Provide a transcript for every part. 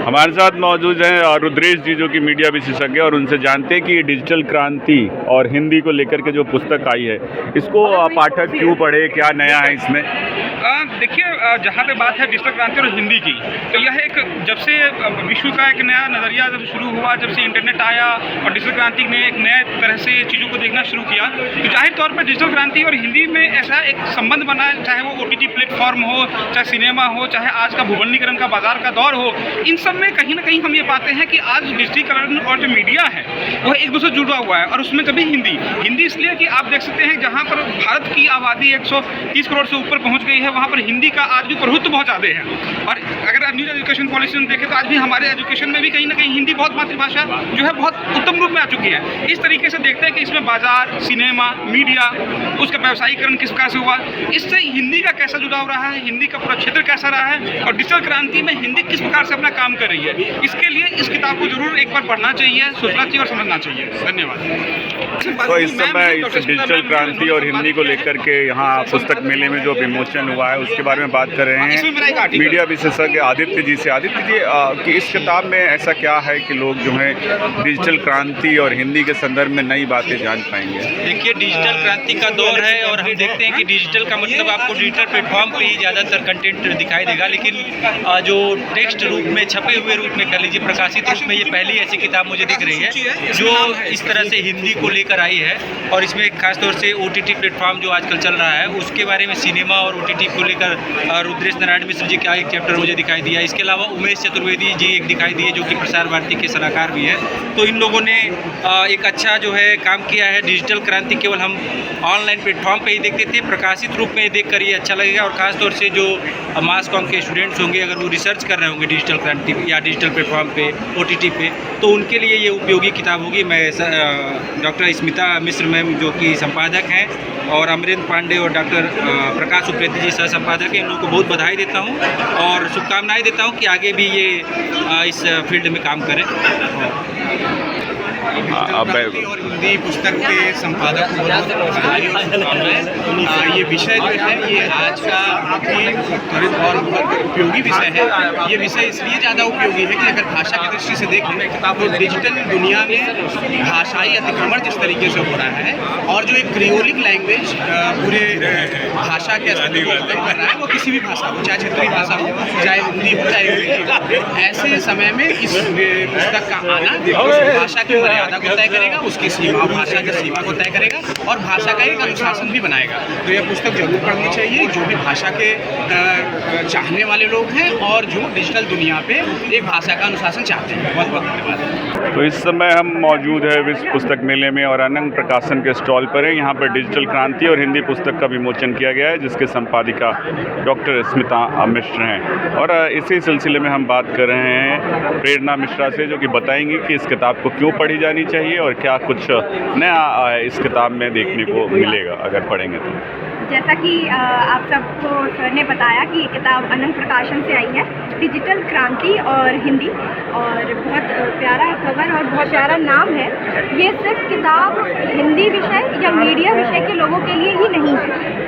हमारे साथ मौजूद हैं रुद्रेश जी, जो कि मीडिया विशेषज्ञ, और उनसे जानते हैं कि ये डिजिटल क्रांति और हिंदी को लेकर के जो पुस्तक आई है, इसको पाठक क्यों पढ़े, क्या नया है इसमें? देखिए, जहाँ पे बात है डिजिटल क्रांति और हिंदी की, तो यह एक जब से विश्व का एक नया नज़रिया जब शुरू हुआ, जब से इंटरनेट आया और डिजिटल क्रांति ने एक नए तरह से चीज़ों को देखना शुरू किया, तो जाहिर तौर पर डिजिटल क्रांति और हिंदी में ऐसा एक संबंध बना, चाहे वो OTT प्लेटफॉर्म हो, चाहे सिनेमा हो, चाहे आज का भूगोलीकरण का बाजार का दौर हो, इन सब में कहीं ना कहीं हम ये पाते हैं कि आज डिजिटलीकरण और जो मीडिया है वह एक दूसरे से जुड़ा हुआ है। और उसमें कभी हिंदी इसलिए कि आप देख सकते हैं जहाँ पर भारत की आबादी 130 करोड़ से ऊपर पहुँच गई है, वहाँ पर हिंदी का आज भी प्रभुत्व बहुत ज़्यादा है। और अगर न्यू एजुकेशन पॉलिसी में देखें तो आज भी हमारे एजुकेशन में भी कहीं ना कहीं हिंदी बहुत मातृभाषा जो है बहुत उत्तम रूप में आ चुकी है। इस तरीके से देखते हैं कि इसमें बाजार, सिनेमा, मीडिया, उसका व्यवसायीकरण किस प्रकार से हुआ, इससे हिंदी का कैसा जुड़ाव रहा है, हिंदी का पूरा क्षेत्र कैसा रहा है, और डिजिटल क्रांति में हिंदी किस प्रकार से अपना काम कर रही है। इसके लिए इस किताब को जरूर एक बार पढ़ना चाहिए, सोचना चाहिए और समझना चाहिए। धन्यवाद। तो इस समय इस डिजिटल क्रांति और हिंदी को लेकर के यहाँ पुस्तक मेले में जो विमोचन हुआ है उसके बारे में बात कर रहे हैं मीडिया विशेषज्ञ आदित्य जी से। आदित्य जी, कि इस किताब में ऐसा क्या है कि लोग जो है डिजिटल क्रांति और हिंदी के संदर्भ में नई बातें जान पाएंगे? देखिए, डिजिटल क्रांति का दौर है और हम देखते हैं कि डिजिटल का मतलब आपको डिजिटल प्लेटफॉर्म पे ही ज़्यादातर कंटेंट दिखाई देगा, लेकिन जो टेक्स्ट रूप में, छपे हुए रूप में कह लीजिए, प्रकाशित रूप में ये पहली ऐसी किताब मुझे दिख रही है जो इस तरह से हिंदी को लेकर आई है। और इसमें खासतौर से OTT प्लेटफॉर्म जो आजकल चल रहा है उसके बारे में, सिनेमा और OTT को लेकर रुद्रेश नारायण मिश्र जी का एक चैप्टर मुझे दिखाई दिया। इसके अलावा उमेश चतुर्वेदी जी एक दिखाई दिए जो कि प्रसार भारती के सलाहकार भी हैं। तो इन लोगों ने एक अच्छा जो है काम किया है। डिजिटल क्रांति केवल हम ऑनलाइन प्लेटफॉर्म पे ही देखते थे, प्रकाशित रूप में देख कर ये अच्छा लगेगा। और ख़ासतौर से जो मास कॉम के स्टूडेंट्स होंगे, अगर वो रिसर्च कर रहे होंगे डिजिटल क्रांति या डिजिटल प्लेटफॉर्म पे, OTT पे, तो उनके लिए ये उपयोगी किताब होगी। मैं डॉक्टर स्मिता मिश्र मैम जो कि संपादक हैं, और अमरेंद्र पांडे और डॉक्टर प्रकाश उप्रेती जी सह संपादक हैं, इन लोगों को बहुत बधाई देता हूँ और शुभकामनाएं देता हूँ कि आगे भी ये इस फील्ड में काम करें। और हिंदी पुस्तक के संपादक ये विषय जो है ये आज का बहुत ही त्वरित और बहुत उपयोगी विषय है। ये विषय इसलिए ज़्यादा उपयोगी है कि अगर भाषा की दृष्टि से देखें तो डिजिटल दुनिया में भाषाई अतिक्रमण जिस तरीके से हो रहा है, और जो एक क्रियोलिक लैंग्वेज पूरे भाषा के अस्तित्व को खत्म कर रहा है, वो किसी भी भाषा हो, चाहे क्षेत्रीय भाषा हो, चाहे हिंदी हो, चाहे अंग्रेजी हो, ऐसे समय में इस पुस्तक का आना भाषा की मर्यादा को तय करेगा, उसकी सीमा, भाषा की सीमा को तय करेगा और भाषा का एक अनुशासन भी बनाएगा। तो यह पुस्तक जरूर पढ़नी चाहिए जो भी भाषा के चाहने वाले लोग हैं और जो डिजिटल दुनिया पे एक भाषा का अनुशासन चाहते हैं। बहुत बहुत धन्यवाद। तो इस समय हम मौजूद है विश्व पुस्तक मेले में और अनंग प्रकाशन के स्टॉल पर है। यहाँ पर डिजिटल क्रांति और हिंदी पुस्तक का विमोचन किया गया है, जिसके संपादिका डॉक्टर स्मिता मिश्र हैं। और इसी सिलसिले में हम बात कर रहे हैं प्रेरणा मिश्रा से, जो कि बताएंगी कि इस किताब को क्यों पढ़ी जानी चाहिए और क्या कुछ नया इस किताब में देखने को मिलेगा अगर पढ़ेंगे तो। जैसा कि आप सबको सर ने बताया कि ये किताब अनंग प्रकाशन से आई है, डिजिटल क्रांति और हिंदी, और बहुत प्यारा कवर और बहुत प्यारा नाम है। ये सिर्फ किताब हिंदी विषय या मीडिया विषय के लोगों के लिए ही नहीं है।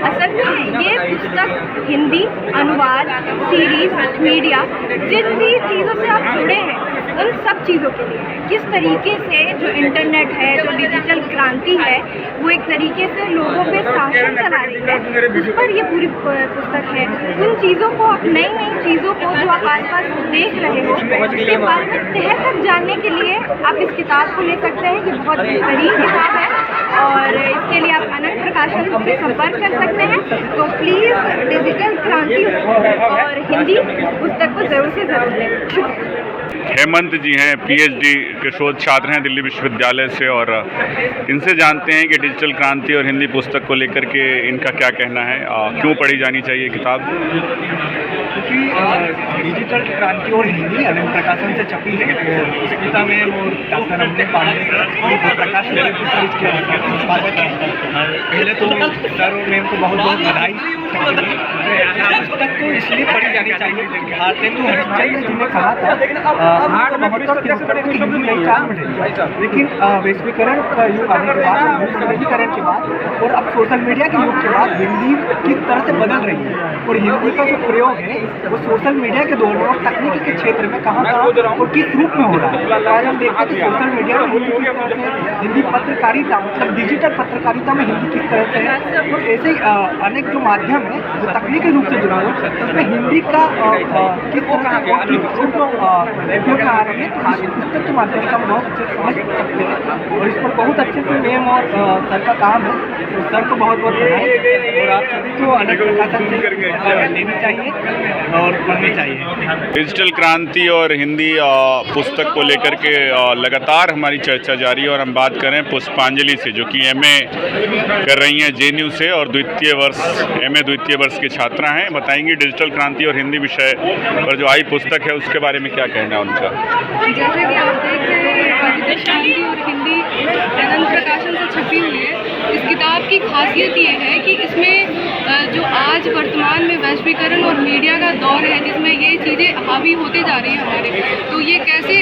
असल में ये पुस्तक हिंदी, अनुवाद, सीरीज, मीडिया, जिन भी चीज़ों से आप जुड़े हैं उन सब चीज़ों के लिए, किस तरीके से जो इंटरनेट है, जो डिजिटल क्रांति है, वो एक तरीके से लोगों पे शासन चला रही है, उस पर ये पूरी पुस्तक है। उन चीज़ों को, नई नई चीज़ों को जो आप आसपास देख रहे हो, उसके बारे में तह तक जानने के लिए आप इस किताब को ले सकते हैं। ये बहुत बेहतरीन किताब है और इसके लिए आप अनंग प्रकाशन से संपर्क कर सकते हैं। तो प्लीज़ डिजिटल क्रांति और हिंदी पुस्तक को ज़रूर से ज़रूर लें। हेमंत जी हैं, PhD के शोध छात्र हैं दिल्ली विश्वविद्यालय से, और इनसे जानते हैं कि डिजिटल क्रांति और हिंदी पुस्तक को लेकर के इनका क्या कहना है, क्यों पढ़ी जानी चाहिए किताब। क्योंकि डिजिटल क्रांति और हिंदी अनंग प्रकाशन से छपी है, तो इस किताब में वो डॉक्टर अमरेंद्र पांडे प्रकाश संपादक है। पहले तो सर और मैम को बहुत बहुत बधाई पुस्तक को इसलिए पढ़ी जानी चाहिए क्योंकि भारतेंदु हरिश्चंद्र जी ने कहा था 1972 की हिंदी नई चाल बढ़ेगी, लेकिन वैश्वीकरण का युग आने के बाद, विश्वविकरण के बाद और अब सोशल मीडिया के युग के बाद हिंदी किस तरह से बदल रही है और हिंदी का जो प्रयोग है वो सोशल मीडिया के दौर में और तकनीकी के क्षेत्र में कहाँ और किस रूप में हो रहा है। आज हम देखते हैं कि सोशल मीडिया में हिंदी किस तरह से, हिंदी पत्रकारिता मतलब डिजिटल पत्रकारिता में हिंदी किस तरह से है और ऐसे ही अनेक जो माध्यम है जो तकनीकी रूप से जुड़ा हुआ है उसमें हिंदी का किस तरह से उपयोग में आ रही है। तो इस पुस्तक के माध्यम से हम बहुत अच्छे से समझ सकते हैं और इस पर बहुत अच्छे से मैम और सर का काम है, तो सर को बहुत बहुत बधाई और आप सभी को अनेक प्रकाशन से लेनी चाहिए और पढ़नी चाहिए। डिजिटल क्रांति और हिंदी पुस्तक को लेकर के लगातार हमारी चर्चा जारी है और हम बात करें पुष्पांजलि से, जो कि एमए कर रही हैं जेएनयू से और एमए द्वितीय वर्ष की छात्रा हैं। बताएंगी डिजिटल क्रांति और हिंदी विषय पर जो आई पुस्तक है उसके बारे में क्या कहना है उनका। जैसे कि आप देख रहे हैं डिजिटल क्रांति और हिंदी अनंत प्रकाशन से छपी हुई है। इस किताब की खासियत ये है कि इसमें जो आज वर्तमान में वैश्वीकरण और मीडिया का दौर है जिसमें ये चीज़ें हावी होते जा रही हैं हमारे, तो ये कैसे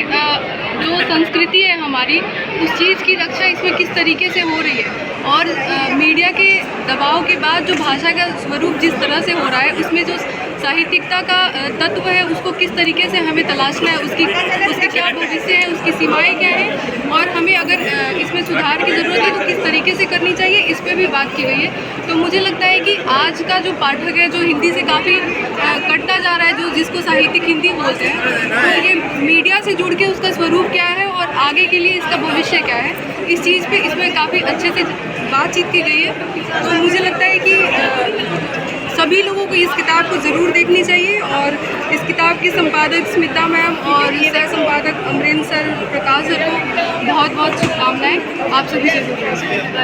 जो संस्कृति है हमारी उस चीज़ की रक्षा इसमें किस तरीके से हो रही है और मीडिया के दबाव के बाद जो भाषा का स्वरूप जिस तरह से हो रहा है उसमें जो साहित्यिकता का तत्व है उसको किस तरीके से हमें तलाशना है, उसके क्या भविष्य है, उसकी सीमाएं क्या हैं और हमें अगर इसमें सुधार की ज़रूरत है तो किस तरीके से करनी चाहिए, इस पर भी बात की गई है। तो मुझे लगता है कि आज का जो पाठक है जो हिंदी से काफ़ी कटता जा रहा है, जो जिसको साहित्यिक हिंदी बोलते हैं, तो ये मीडिया से जुड़ के उसका स्वरूप क्या है और आगे के लिए इसका भविष्य क्या है, इस चीज़ पे इसमें काफ़ी अच्छे से बातचीत की गई है। तो मुझे लगता है कि सभी लोगों को इस किताब को ज़रूर देखनी चाहिए और इस किताब की संपादक स्मिता मैम और सह संपादक अमरेंद्र सर, प्रकाश सर को बहुत बहुत शुभकामनाएं। आप सभी से